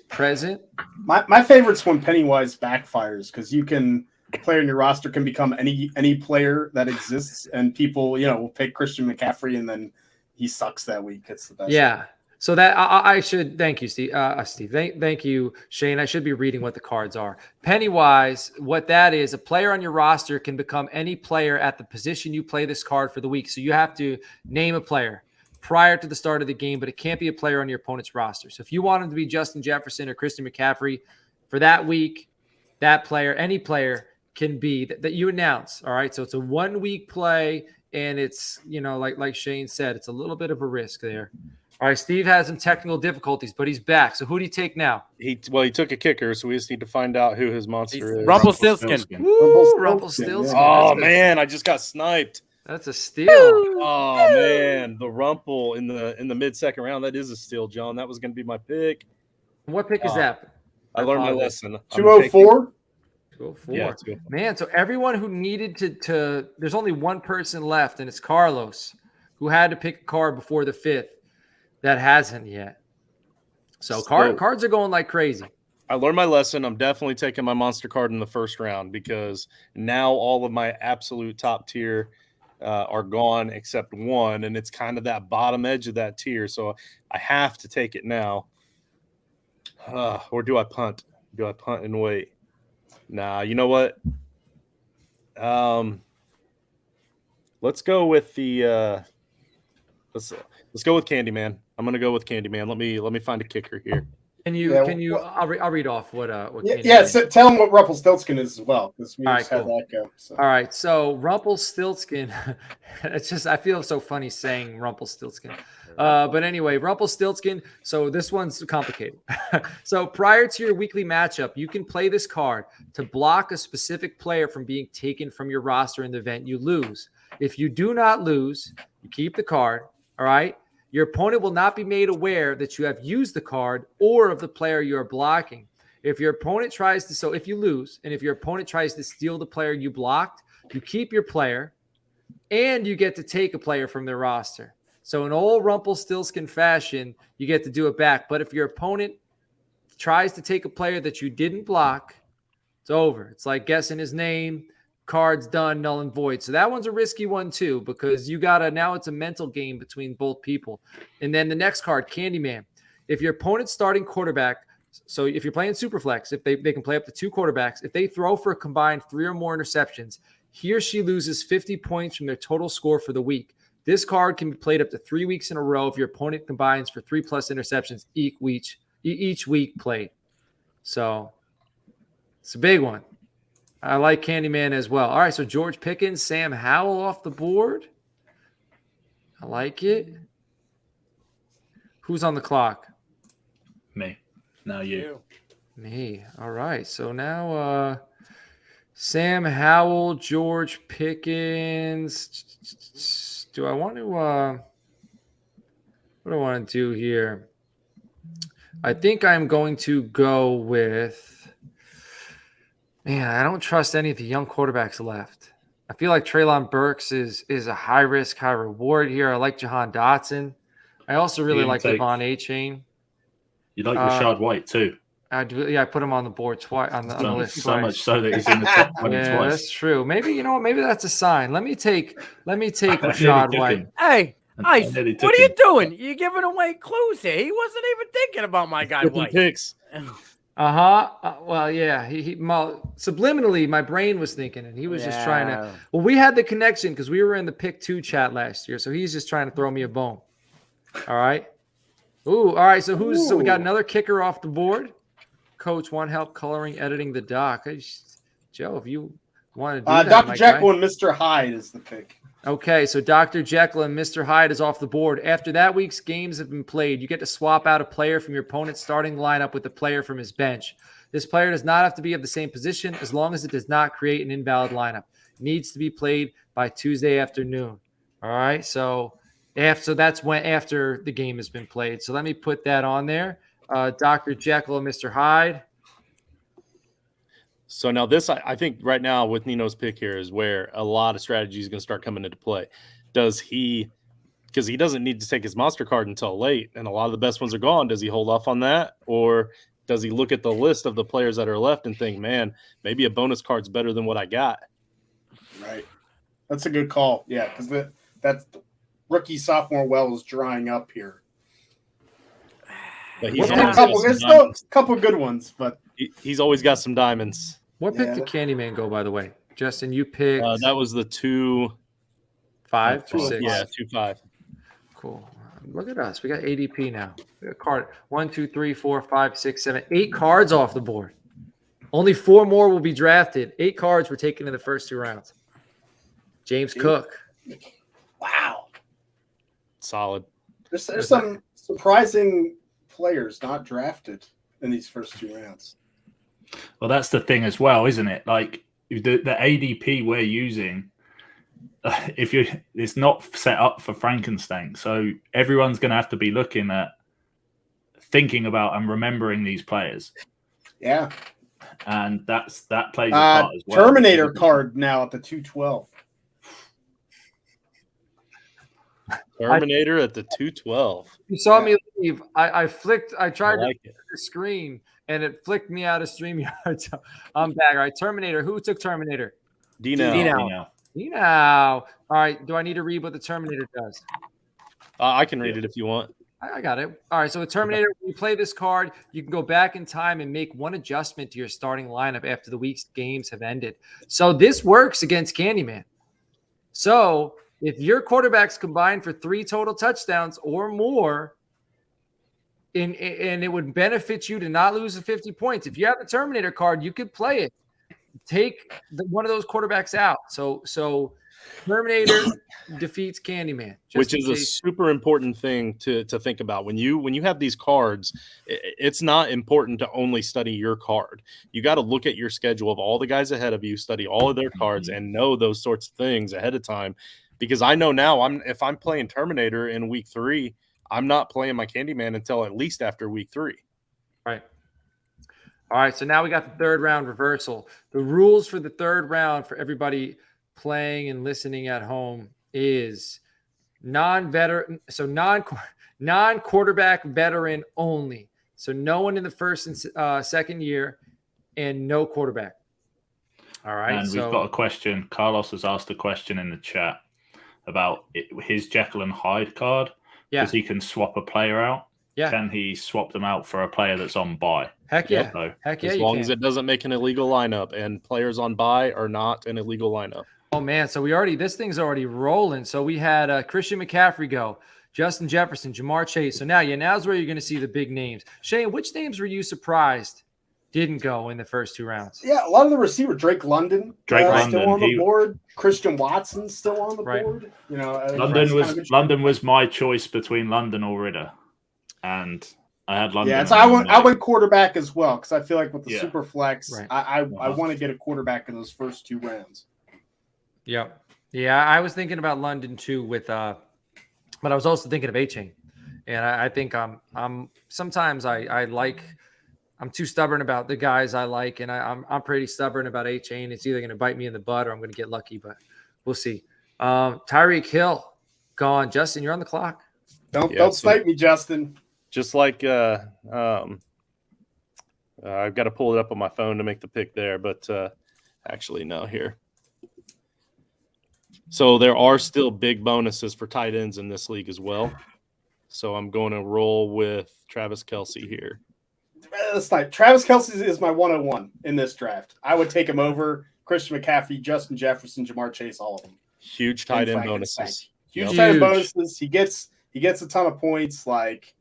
present. My favorite's when Pennywise backfires because you can player in your roster can become any player that exists, and people will pick Christian McCaffrey, and then he sucks that week. It's the best. Yeah. So that I should thank you, Steve. Thank you, Shane. I should be reading what the cards are. Pennywise, what that is, a player on your roster can become any player at the position you play this card for the week. So you have to name a player prior to the start of the game, but it can't be a player on your opponent's roster. So if you want him to be Justin Jefferson or Christian McCaffrey for that week, that player, any player can be that you announce. All right. So it's a 1 week play, and it's like Shane said, it's a little bit of a risk there. All right, Steve has some technical difficulties, but he's back. So who do you take now? He took a kicker, so we just need to find out who his monster is. Rumpelstiltskin. Woo, Rumpelstiltskin. Oh man, I just got sniped. That's a steal. Oh man, the Rumple in the mid-second round. That is a steal, John. That was going to be my pick. What pick is that? I learned my lesson. 204. 204. Yeah, man. So everyone who needed to there's only one person left, and it's Carlos, who had to pick a card before the 5th. That hasn't yet. So cards are going like crazy. I learned my lesson. I'm definitely taking my monster card in the first round because now all of my absolute top tier are gone except one, and it's kind of that bottom edge of that tier. So I have to take it now. Or do I punt? Do I punt and wait? Nah, you know what? Let's go with the let's go with Candyman. I'm gonna go with Candyman. Let me find a kicker here. I'll read off what So tell him what Rumpelstiltskin is as well, because we just had that go. So. All right, so Rumpelstiltskin. It's just I feel so funny saying Rumpelstiltskin. But anyway, Rumpelstiltskin. So this one's complicated. So prior to your weekly matchup, you can play this card to block a specific player from being taken from your roster in the event you lose. If you do not lose, you keep the card. All right. Your opponent will not be made aware that you have used the card or of the player you are blocking. If your opponent tries to, so if you lose, and if your opponent tries to steal the player you blocked, you keep your player, and you get to take a player from their roster. So in old Rumpelstiltskin fashion, you get to do it back. But if your opponent tries to take a player that you didn't block, it's over. It's like guessing his name. Cards done, null and void. So that one's a risky one too, because now it's a mental game between both people. And then the next card, Candyman. If your opponent's starting quarterback, so if you're playing Superflex, if they can play up to 2 quarterbacks, if they throw for a combined 3 or more interceptions, he or she loses 50 points from their total score for the week. This card can be played up to 3 weeks in a row if your opponent combines for 3+ interceptions each week played. So it's a big one. I like Candyman as well. All right, so George Pickens, Sam Howell off the board. I like it. Who's on the clock? Me. Now you. Me. All right, so now Sam Howell, George Pickens. Do I want to what do I want to do here? I think I'm going to go with I don't trust any of the young quarterbacks left. I feel like Treylon Burks is a high risk, high reward here. I like Jahan Dotson. I also really like Devon A-Chain. You like Rashad White too. I do. Yeah, I put him on the board twice on the list. So much so that he's in the top 20 yeah, twice. That's true. Maybe maybe that's a sign. Let me take Rashad White. Hey, Ice, what are you doing? You're giving away clues here. He wasn't even thinking about my guy White. Picks. Well, yeah. He subliminally, my brain was thinking, and he was just trying to. Well, we had the connection because we were in the Pick 2 chat last year, so he's just trying to throw me a bone. All right. Ooh. All right. So So we got another kicker off the board. Coach, want help coloring, editing the doc? Joe, if you want to do that, Dr. Jekyll and Mr. Hyde is the pick. Okay, so Dr. Jekyll and Mr. Hyde is off the board. After that week's games have been played, you get to swap out a player from your opponent's starting lineup with a player from his bench. This player does not have to be of the same position as long as it does not create an invalid lineup. It needs to be played by Tuesday afternoon. All right, so that's after the game has been played. So let me put that on there. Dr. Jekyll and Mr. Hyde. So now this, I think right now with Nino's pick here is where a lot of strategy is going to start coming into play. Does he, because he doesn't need to take his monster card until late, and a lot of the best ones are gone, does he hold off on that? Or does he look at the list of the players that are left and think, man, maybe a bonus card's better than what I got? Right. That's a good call. Yeah, because that's rookie sophomore well is drying up here. But There's still a couple good ones, but he's always got some diamonds. What pick did Candyman go, by the way? Justin, you picked that was the 2-5. 5 or 6. Yeah, 2-5. Cool. Look at us. We got ADP now. We got card 1, 2, 3, 4, 5, 6, 7, 8 cards off the board. Only 4 more will be drafted. 8 cards were taken in the first 2 rounds. James Cook. Wow. Solid. There's some surprising players not drafted in these first 2 rounds. Well, that's the thing as well, isn't it? Like the ADP we're using, it's not set up for Frankenstank, so everyone's going to have to be looking at, thinking about, and remembering these players. Yeah, and that plays a part as well. Terminator card now at the 212. Terminator at the 212. You saw me leave. I flicked. I tried to like flick the screen, and it flicked me out of StreamYard. So I'm back. All right, Terminator. Who took Terminator? Dino. All right. Do I need to read what the Terminator does? I can read it if you want. I got it. All right. So the Terminator, when you play this card, you can go back in time and make one adjustment to your starting lineup after the week's games have ended. So this works against Candyman. So if your quarterbacks combined for 3 total touchdowns or more, and it would benefit you to not lose the 50 points. If you have the Terminator card, you could play it. Take one of those quarterbacks out. So Terminator defeats Candyman, which is a super important thing to think about. When you have these cards, it's not important to only study your card. You got to look at your schedule of all the guys ahead of you, study all of their cards, and know those sorts of things ahead of time. Because I know now, if I'm playing Terminator in week 3, I'm not playing my Candyman until at least after week 3. Right. All right, so now we got the 3rd round reversal. The rules for the 3rd round for everybody playing and listening at home is non-quarterback veteran only. So no one in the first and 2nd year, and no quarterback. All right. And we've got a question. Carlos has asked a question in the chat about his Jekyll and Hyde card. Yeah. Because he can swap a player out. Yeah. Can he swap them out for a player that's on bye? Heck yeah. So, Heck yeah. As long as it doesn't make an illegal lineup, and players on bye are not an illegal lineup. Oh man, so this thing's already rolling. So we had Christian McCaffrey go, Justin Jefferson, Jamar Chase. So now's where you're going to see the big names. Shane, which names were you surprised didn't go in the first 2 rounds? Yeah, a lot of the receiver, Drake London still on the board. Christian Watson still on the board. You know, London was my choice between London or Ridder, and I had London. Yeah, so I went quarterback as well because I feel like with the super flex, I want to get a quarterback in those first 2 rounds. Yeah, I was thinking about London too but I was also thinking of A-Chain, and I think I'm sometimes I'm too stubborn about the guys I like, and I'm pretty stubborn about A-Chain. It's either going to bite me in the butt or I'm going to get lucky, but we'll see. Tyreek Hill gone. Justin, you're on the clock. Don't snipe me, Justin. Just like I've got to pull it up on my phone to make the pick there, but actually no here. So there are still big bonuses for tight ends in this league as well. So I'm going to roll with Travis Kelce here. Travis Kelce is my 101 in this draft. I would take him over Christian McCaffrey, Justin Jefferson, Jamar Chase, all of them. Huge tight end bonuses. Huge tight end bonuses. He gets a ton of points. Like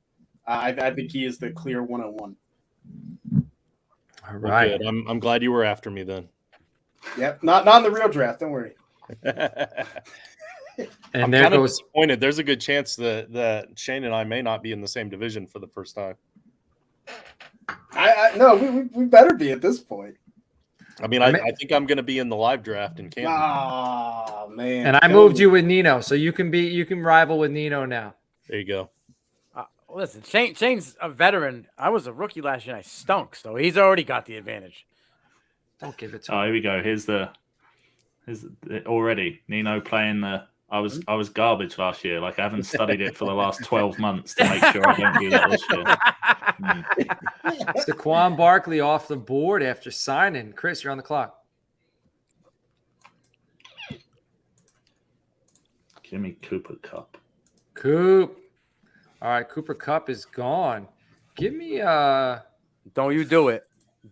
I think he is the clear 101. All right. Well, good. I'm glad you were after me then. Yep. Not in the real draft. Don't worry. And I'm there kind goes. of disappointed. There's a good chance that Shane and I may not be in the same division for the first time. No, we better be at this point. I mean, I think I'm going to be in the live draft in Canada. Oh man! And I moved you with Nino, so you can rival with Nino now. There you go. Listen, Shane's a veteran. I was a rookie last year and I stunk, so he's already got the advantage. Don't give it to Oh, him. here we go. Here's already Nino playing the. I was garbage last year. Like I haven't studied it for the last 12 months to make sure I don't do that this year. Saquon Barkley off the board after signing. Chris, you're on the clock. Jimmy Cooper Cup. Coop. All right, Cooper Cup is gone. Give me Don't you do it.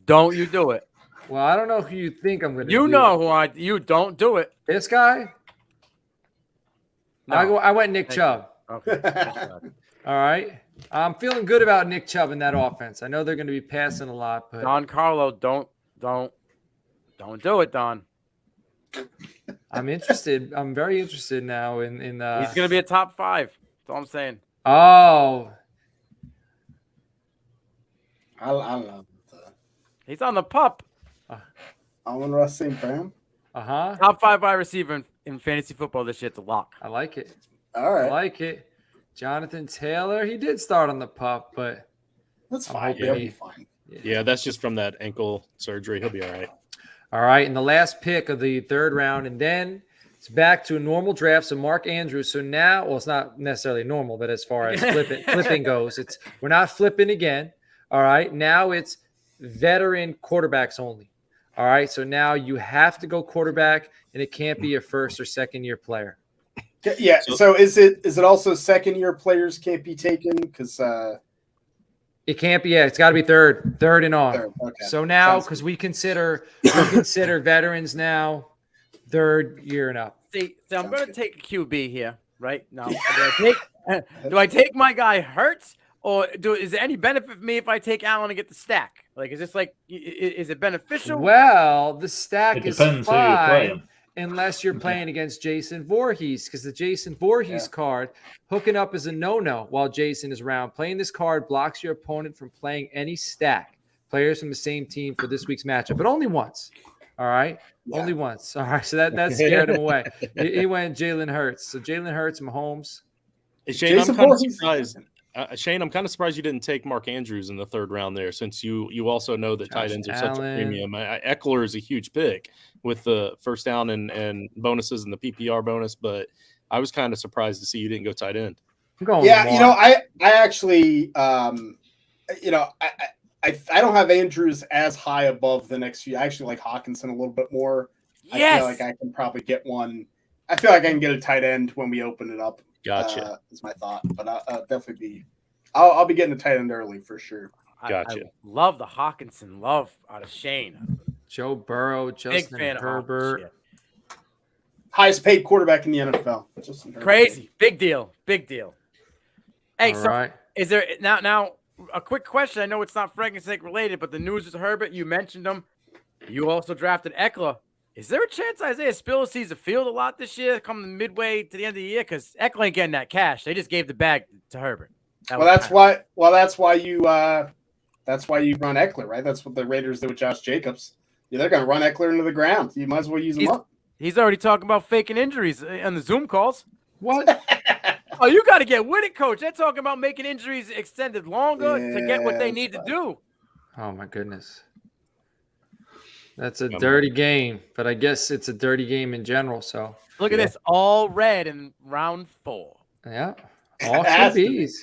Don't you do it. well, I don't know who you think I'm gonna do. You know who you don't do it. This guy? No. I went Nick Thank Chubb. Okay. All right. I'm feeling good about Nick Chubb in that offense. I know they're going to be passing a lot, but Don Carlo, don't do it, Don. I'm interested. I'm very interested now in He's gonna be a top 5. That's all I'm saying. Oh, I love He's on the pup. Amon-Ra St. Brown. uh-huh. Top 5 wide receiver in fantasy football this year. It's a lock. I like it. All I right, like it. Jonathan Taylor, he did start on the pup, but that's I'm fine. hoping He'll he- be fine. Yeah, that's just from that ankle surgery. He'll be all right. all right. And the last pick of the third round, and then it's back to a normal draft. So Mark Andrews. So now, well, it's not necessarily normal, but as far as flipping goes, we're not flipping again. All right. Now it's veteran quarterbacks only. All right. So now you have to go quarterback, and it can't be a first or second year player. Yeah. So is it also second year players can't be taken because It can't be. Yeah, it's got to be third and on. third, okay. So now, Sounds because we consider veterans now, third year and up. See, so I'm Sounds gonna good. take a QB here right now. Do I take my guy Hurts, or is there any benefit for me if I take Allen and get the stack? Like, is this like, is it beneficial? Well, the stack It is depends who you're fine playing. unless you're playing against Jason Voorhees, because the Jason Voorhees card hooking up is a no-no while Jason is around. Playing this card blocks your opponent from playing any stack players from the same team for this week's matchup, but only once. All right. Yeah. Only once. All right. So that scared him away. He went Jalen Hurts. So Jalen Hurts, Mahomes. Hey, Shane, Jason I'm kind of Voorhees- surprised. Shane, I'm kind of surprised you didn't take Mark Andrews in the third round there, since you also know that tight Josh ends are such a Allen. premium. Eckler is a huge pick with the first down and bonuses and the PPR bonus, but I was kind of surprised to see you didn't go tight end. I'm going Yeah, Lamar. I actually, I don't have Andrews as high above the next few. I actually like Hawkinson a little bit more. I Yes. feel like I can probably get one. I feel like I can get a tight end when we open it up. Gotcha. Is my thought, but I'll definitely be. I'll be getting a tight end early for sure. Gotcha. I love the Hawkinson love out of Shane. Joe Burrow, Big Justin fan Herbert. of Highest paid quarterback in the NFL. Justin Herbert. Crazy. Big deal. Big deal. Hey, All so right. is there now a quick question? I know it's not Frankenstank related, but the news is Herbert. You mentioned him. You also drafted Eckler. Is there a chance Isaiah Spiller sees the field a lot this year, coming midway to the end of the year? Because Eckler ain't getting that cash. They just gave the bag to Herbert. That's why you run Eckler, right? That's what the Raiders did with Josh Jacobs. Yeah, they're going to run Eckler into the ground. You might as well use him up. He's already talking about faking injuries on the Zoom calls. What? Oh, you got to get with it, coach. They're talking about making injuries extended longer to get what they need to do. Oh my goodness. That's a dirty game, but I guess it's a dirty game in general. So Look at this, all red in round 4. yeah, all It has to be. QBs.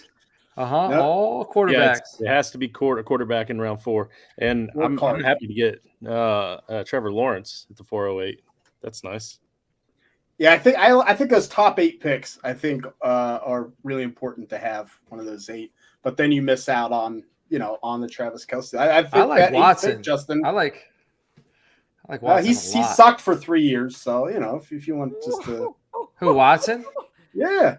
Uh-huh. Yep. All Yeah, quarterbacks. it has to be quarterback in round 4, and I'm happy to get Trevor Lawrence at the 408. That's nice. Yeah, I think those top 8 picks are really important to have one of those 8. But then you miss out on the Travis Kelce. I think like that 8th Watson. pick, Justin. I like Watson He a lot. sucked for 3 years, so if you want just to Who, Watson? yeah.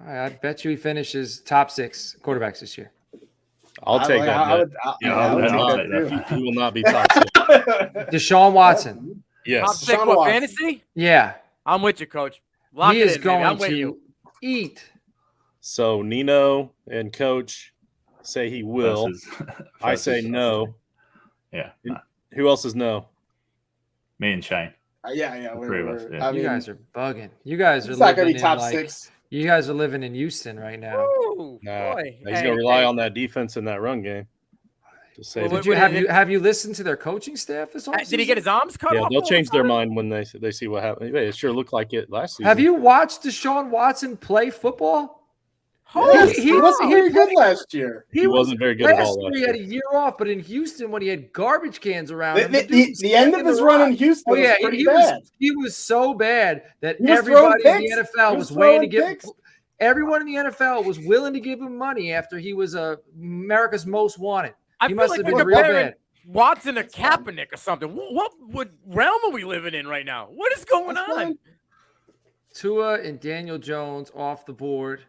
I bet you he finishes top 6 quarterbacks this year. I'll take that. I bet. would I'll take take that He will not be top 6. Deshaun Watson. Top Yes. 6 Deshaun what, Watson. fantasy? Yeah. I'm with you, coach. Lock He it is in, baby. I'm going with to you. eat. So Nino and Coach say he will. I say no. Yeah. Who else is no? Me and Shane. Yeah. Three of us, yeah. I You mean, guys are bugging. You guys are it's not going living to be top in 6. You guys are living in Houston right now. Ooh, Nah, boy. he's going to rely on that defense and that run game. Just say Well, that. Did you have you listened to their coaching staff this Did he get his arms cut Yeah, off? they'll all the change their time? mind when they see what happened. It sure looked like it last season. Have you watched Deshaun Watson play football? Yes, He- he he- wasn't he very good played- last year. He wasn't very good at all Last last year, he had a year. year off, but in Houston, when he had garbage cans around him, The end of his run in Houston was pretty he bad. was so bad that He was throwing everybody in the picks. NFL He was was waiting to throwing give. picks. Everyone in the NFL was willing to give him money after he was America's most wanted. I He feel must like have we're been real comparing bad. Watson to Kaepernick or something. What realm are we living in right now? What is going That's on? fine. Tua and Daniel Jones off the board,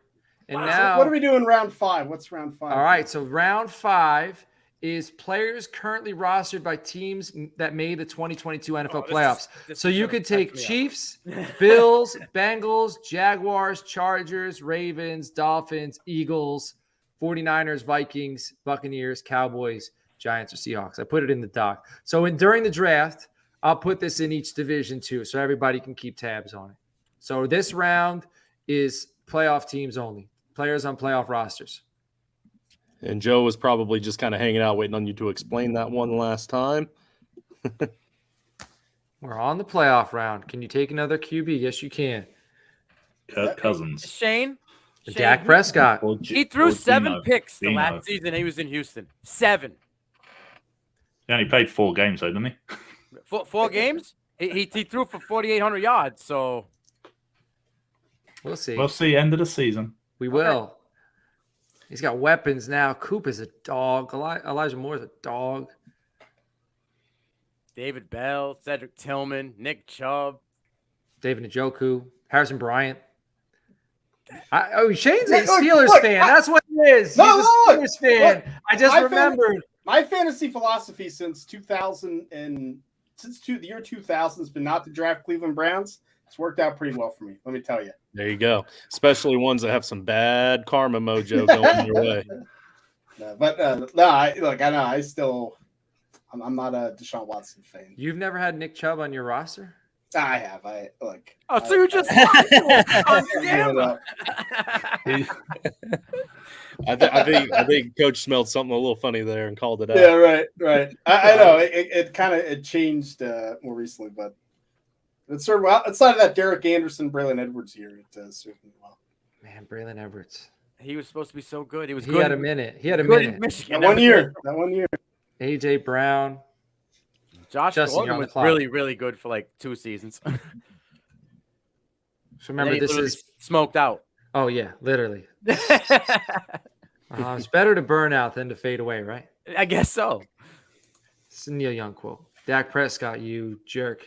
and Wow. now So what do we do in round 5? What's round 5? all right, so round 5 is players currently rostered by teams that made the 2022 NFL playoffs. So you could take Chiefs, Bills, Bengals, Jaguars, Chargers, Ravens, Dolphins, Eagles, 49ers, Vikings, Buccaneers, Cowboys, Giants, or Seahawks. I put it in the doc. So during the draft, I'll put this in each division too, so everybody can keep tabs on it. So this round is playoff teams only, players on playoff rosters. And Joe was probably just kind of hanging out, waiting on you to explain that one last time. We're on the playoff round. Can you take another QB? Yes, you can. Kirk Cousins. Shane. Dak Prescott. He threw Or 7 Dino. picks the Dino. last season he was in Houston. 7. He only played 4 games, though, didn't he? 4 games? He threw for 4,800 yards. So We'll see. We'll see. End of the season. We will. He's got weapons now. Coop is a dog. Elijah Moore is a dog. David Bell, Cedric Tillman, Nick Chubb. David Njoku, Harrison Bryant. Shane's a Look, Steelers look, fan. That's what it is. No, He's a look, Steelers fan. look. I just remembered. My fantasy philosophy since 2000 and the year 2000 has been not to draft Cleveland Browns. It's worked out pretty well for me. Let me tell you. There you go. Especially ones that have some bad karma mojo going your way. No, but no, I know. I'm not a Deshaun Watson fan. You've never had Nick Chubb on your roster? I have. So you just I I think Coach smelled something a little funny there and called it out. Yeah, right. I know it kind of changed more recently, but it's sort of well outside of that Derek Anderson, Braylon Edwards year. It served me well. Man, Braylon Edwards. He was supposed to be so good. He was He good. had a minute. He had a good in minute. Michigan. That 1 year. That 1 year. AJ Brown. Josh Justin, you're Gordon on the was clock. really, really good for like 2 seasons. So remember, this is. smoked out. Oh, yeah, literally. It's better to burn out than to fade away, right? I guess so. It's a Neil Young quote. Dak Prescott, you jerk.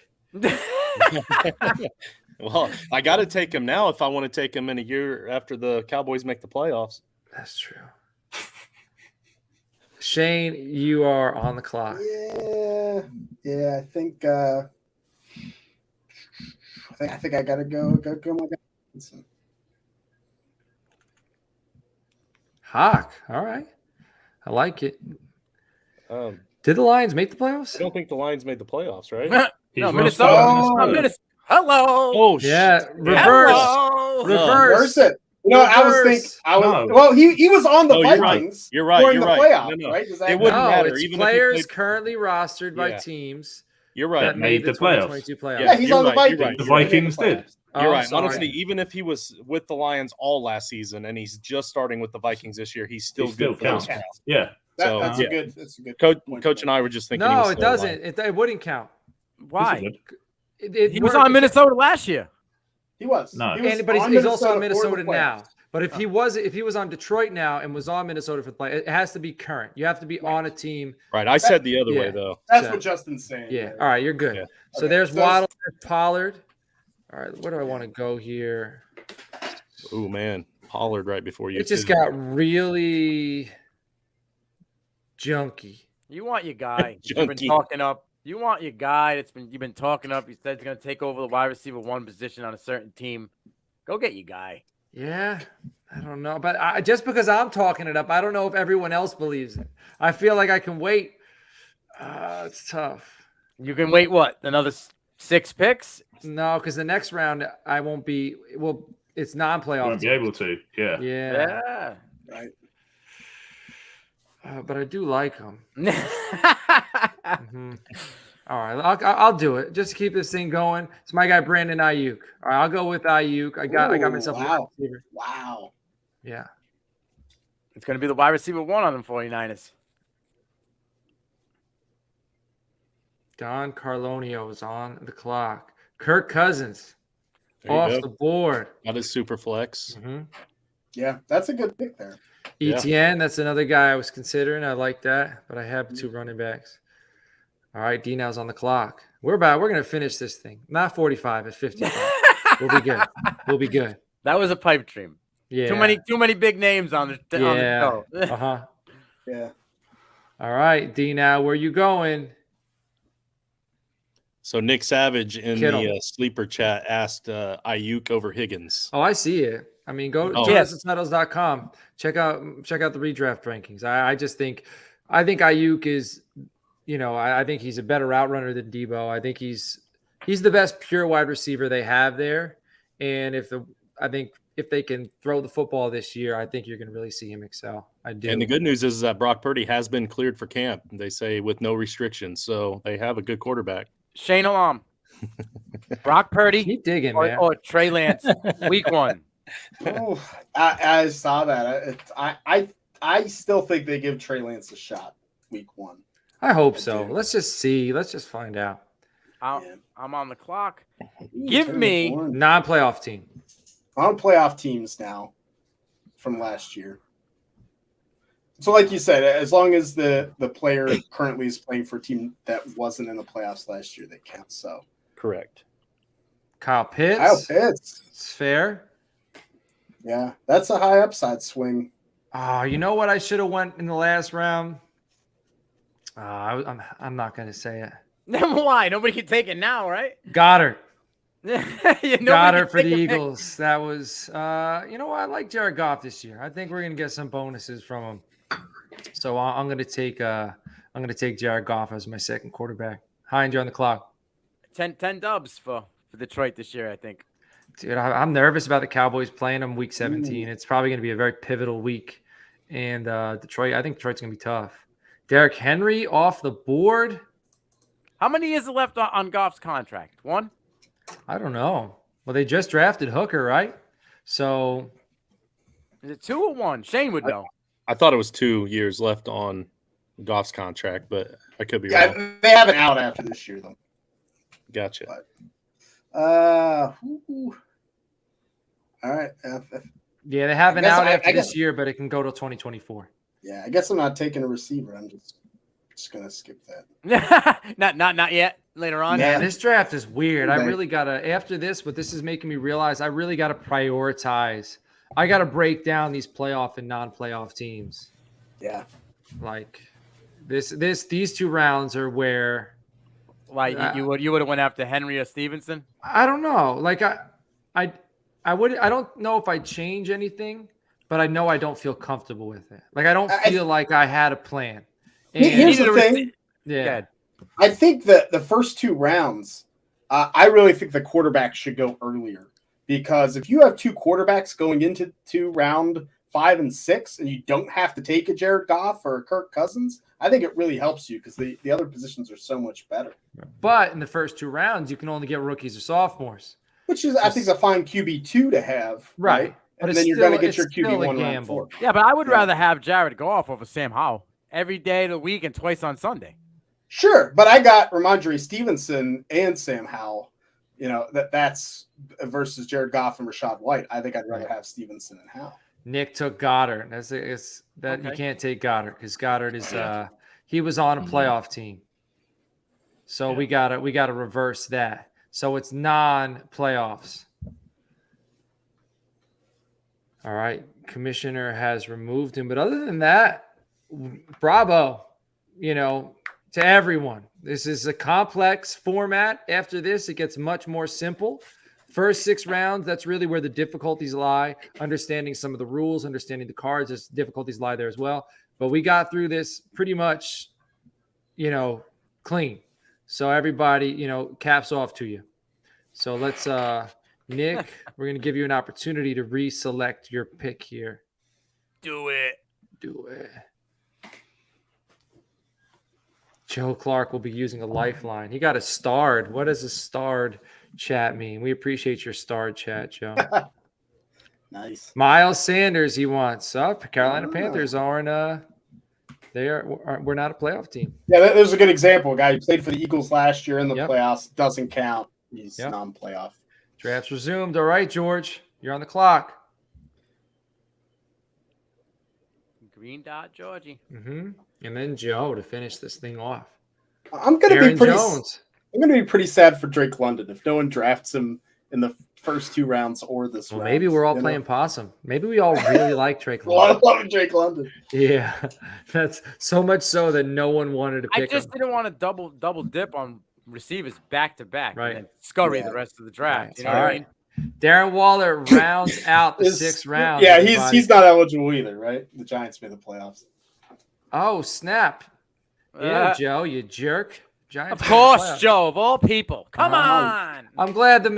Well, I got to take him now if I want to take him in a year after the Cowboys make the playoffs. That's true. Shane, you are on the clock. Yeah. I think I gotta go my guy. Hawk. All right. I like it. I Did the Lions make the playoffs? don't think the Lions made the playoffs, right? No, He's Minnesota. rostered. Oh, Minnesota. Hello. Oh, Yeah. shit. Reverse. Hello. Reverse. Reverse it. You know, I was Reverse. No. well, he was on the No, you're right. Vikings. You're right. during You're the right. playoffs, No. right? Does that It wouldn't No, matter, it's even if he players played- currently rostered by Yeah. teams You're that right. made the the playoffs. 2022 playoffs. Yeah, he's you're on the right, Vikings. you're right. The He made Vikings did. playoffs. You're Oh, right. sorry. Honestly, even if he was with the Lions all last season and he's just starting with the Vikings this year, he's still He still good for those counts. counts. Yeah. So, That's yeah. a good. That's a good. point Coach to and I were just thinking. he No, was it still doesn't. alive. It wouldn't count. Why? It He was worked on Minnesota last year. He was. No. He was but on he's also on for Minnesota the now. playoffs. But if he was on Detroit now and was on Minnesota for the play, it has to be current. You have to be on a team. Right. I said the other Yeah. way, though. That's So- what Justin's saying. Yeah. All right, you're good. Yeah. So Okay, there's so- Waddle, there's Pollard. All right, where do I want to go here? Oh, man. Pollard right before you. It just too. got really junky. You want your guy. You've been Junkie. talking up. You want your guy you've been talking up. He said he's going to take over the wide receiver 1 position on a certain team. Go get your guy. Yeah, I don't know, but just because I'm talking it up, I don't know if everyone else believes it. I feel like I can wait. It's tough. You can wait what? Another 6 picks? No, because the next round I won't be. Well, it's non-playoff. Won't be able to. Yeah. Yeah. Yeah. Right. but I do like him. All right, I'll do it just to keep this thing going. It's my guy Brandon Ayuk. All right, I'll go with Ayuk. I got myself a wide receiver. Wow. Yeah. It's going to be the wide receiver 1 on the 49ers. Don Carlonio is on the clock. Kirk Cousins There you off go. the board. Not his super flex. Yeah, that's a good pick there. Yeah. ETN, that's another guy I was considering. I like that, but I have 2 running backs. All right, D-Now's on the clock. We're going to finish this thing. Not 45, at 55. We'll be good. We'll be good. That was a pipe dream. Yeah. Too many big names on the show. Uh-huh. Yeah. All right, D-Now, where you going? So Nick Savage in Kittle. the sleeper chat asked Ayuk over Higgins. Oh, I see it. I mean, go to titles.com. Check out the redraft rankings. I think Ayuk is, I think he's a better route runner than Debo. I think he's the best pure wide receiver they have there. And I think if they can throw the football this year, I think you're going to really see him excel. I do. And the good news is that Brock Purdy has been cleared for camp. They say with no restrictions, so they have a good quarterback. Shane Alam, Brock Purdy, Keep digging, man. or Trey Lance, week 1. Oh, I saw that. I still think they give Trey Lance a shot week 1. I hope so. Let's just see. Let's just find out. I'm on the clock. Give me Non-playoff team. On playoff teams now from last year. So like you said, as long as the player currently is playing for a team that wasn't in the playoffs last year, they count. So Correct. Kyle Pitts. It's fair. Yeah, that's a high upside swing. Oh, you know what I should have went in the last round? I'm not going to say it. Why? Nobody can take it now, right? Goddard. Nobody Goddard can for the take it. Eagles. That was, you know what? I like Jared Goff this year. I think we're going to get some bonuses from him. So I'm going to take Jared Goff as my second quarterback. Hines, you're on the clock. 10 dubs for Detroit this year, I think. Dude, I'm nervous about the Cowboys playing them week 17. It's probably going to be a very pivotal week. And Detroit, I think Detroit's going to be tough. Derrick Henry off the board. How many years left on Goff's contract? 1? I don't know. Well, they just drafted Hooker, right? So Is it 2 or 1? Shane would know. I thought it was 2 years left on Goff's contract, but I could be wrong. Yeah, they have an out after this year though. Gotcha. All right. yeah, they have an I guess out I- after I this guess- year, but it can go till 2024. Yeah, I guess I'm not taking a receiver. I'm just gonna skip that. not yet. Later on. Yeah. Man, this draft is weird. I Okay. really gotta after this. What this is making me realize, I really gotta prioritize. I gotta break down these playoff and non-playoff teams. Yeah. Like these 2 rounds are where Why you would have went after Henry or Stevenson? I don't know. Like I don't know if I change anything, but I know I don't feel comfortable with it. Like I don't feel like I had a plan. And Here's the thing. yeah. I think that the first 2 rounds, I really think the quarterback should go earlier because if you have 2 quarterbacks going into round 5 and 6, and you don't have to take a Jared Goff or a Kirk Cousins, I think it really helps you because the other positions are so much better. But in the first 2 rounds, you can only get rookies or sophomores. Which is, I think, a fine QB2 to have. Right. And But then it's you're going to still- get your it's still a QB1 round gamble. 4. Yeah, but I would Yeah. rather have Jared Goff over Sam Howell every day of the week and twice on Sunday. Sure, but I got Ramondre Stevenson and Sam Howell. That's versus Jared Goff and Rashad White. I think I'd rather have Stevenson and Howell. Nick took Goddard. You Okay. can't take Goddard because Goddard is he was on a playoff team. So we gotta reverse that. So it's non-playoffs. All right. Commissioner has removed him. But other than that, bravo, to everyone. This is a complex format. After this, it gets much more simple. First 6 rounds, that's really where the difficulties lie. Understanding some of the rules, understanding the cards, there's difficulties lie there as well. But we got through this pretty much, clean. So everybody, caps off to you. So let's, Nick, we're going to give you an opportunity to reselect your pick here. Do it. Do it. Joe Clark will be using a lifeline. He got a starred. What does a starred chat mean? We appreciate your starred chat, Joe. Nice. Miles Sanders, he wants up. Carolina Panthers aren't. We're not a playoff team. Yeah, there's a good example. A guy who played for the Eagles last year in the Yep. playoffs doesn't count. He's Yep. non-playoff. Drafts resumed. All right, George, you're on the clock. Green dot, Georgie. And then Joe to finish this thing off. I'm gonna Aaron be pretty. Jones. I'm gonna be pretty sad for Drake London if no one drafts him in the first 2 rounds or this Well, round. maybe we're all playing possum. Maybe we all really like Drake London. A lot of Drake London. Yeah, that's so much so that no one wanted to I pick just him. didn't want to double dip on receivers back to back, Right. and then scurry Yeah. the rest of the draft. Right. You know All what I right. mean? Darren Waller rounds out the 6th round. Yeah, everybody. he's not eligible either, right? The Giants made the playoffs. Oh, snap. Yeah, Joe, you jerk. Giants Of made the course, playoffs. Joe, of all people. Come on. I'm glad the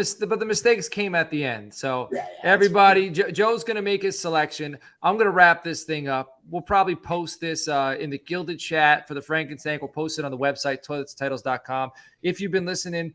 mistakes came at the end. So everybody, Joe's going to make his selection. I'm going to wrap this thing up. We'll probably post this in the Gilded chat for the Frankenstank. We'll post it on the website, toiletstitles.com. If you've been listening,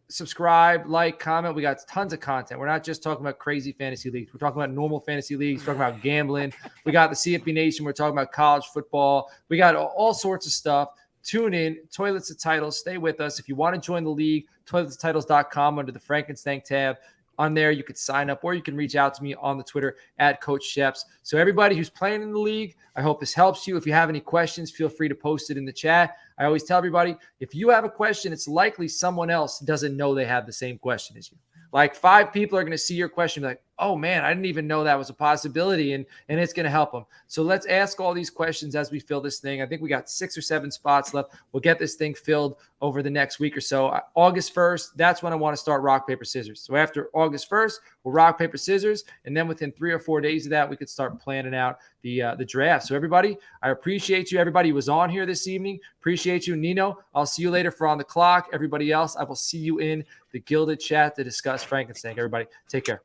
subscribe, like, comment. We got tons of content. We're not just talking about crazy fantasy leagues. We're talking about normal fantasy leagues. We're talking about gambling. We got the CFB Nation. We're talking about college football. We got all sorts of stuff. Tune in, Toilets to Titles. Stay with us. If you want to join the league, toiletstitles.com under the Frankenstank tab. On there, you could sign up or you can reach out to me on the Twitter at Coach Sheps. So everybody who's playing in the league, I hope this helps you. If you have any questions, feel free to post it in the chat. I always tell everybody, if you have a question, it's likely someone else doesn't know they have the same question as you. Like 5 people are going to see your question and be like, oh man, I didn't even know that was a possibility, and it's going to help them. So let's ask all these questions as we fill this thing. I think we got 6 or 7 spots left. We'll get this thing filled over the next week or so. August 1st, that's when I want to start rock, paper, scissors. So after August 1st, we'll rock, paper, scissors, and then within 3 or 4 days of that, we could start planning out the draft. So everybody, I appreciate you. Everybody who was on here this evening, appreciate you. Nino, I'll see you later for On the Clock. Everybody else, I will see you in the Gilded chat to discuss Frankenstank. Everybody, take care.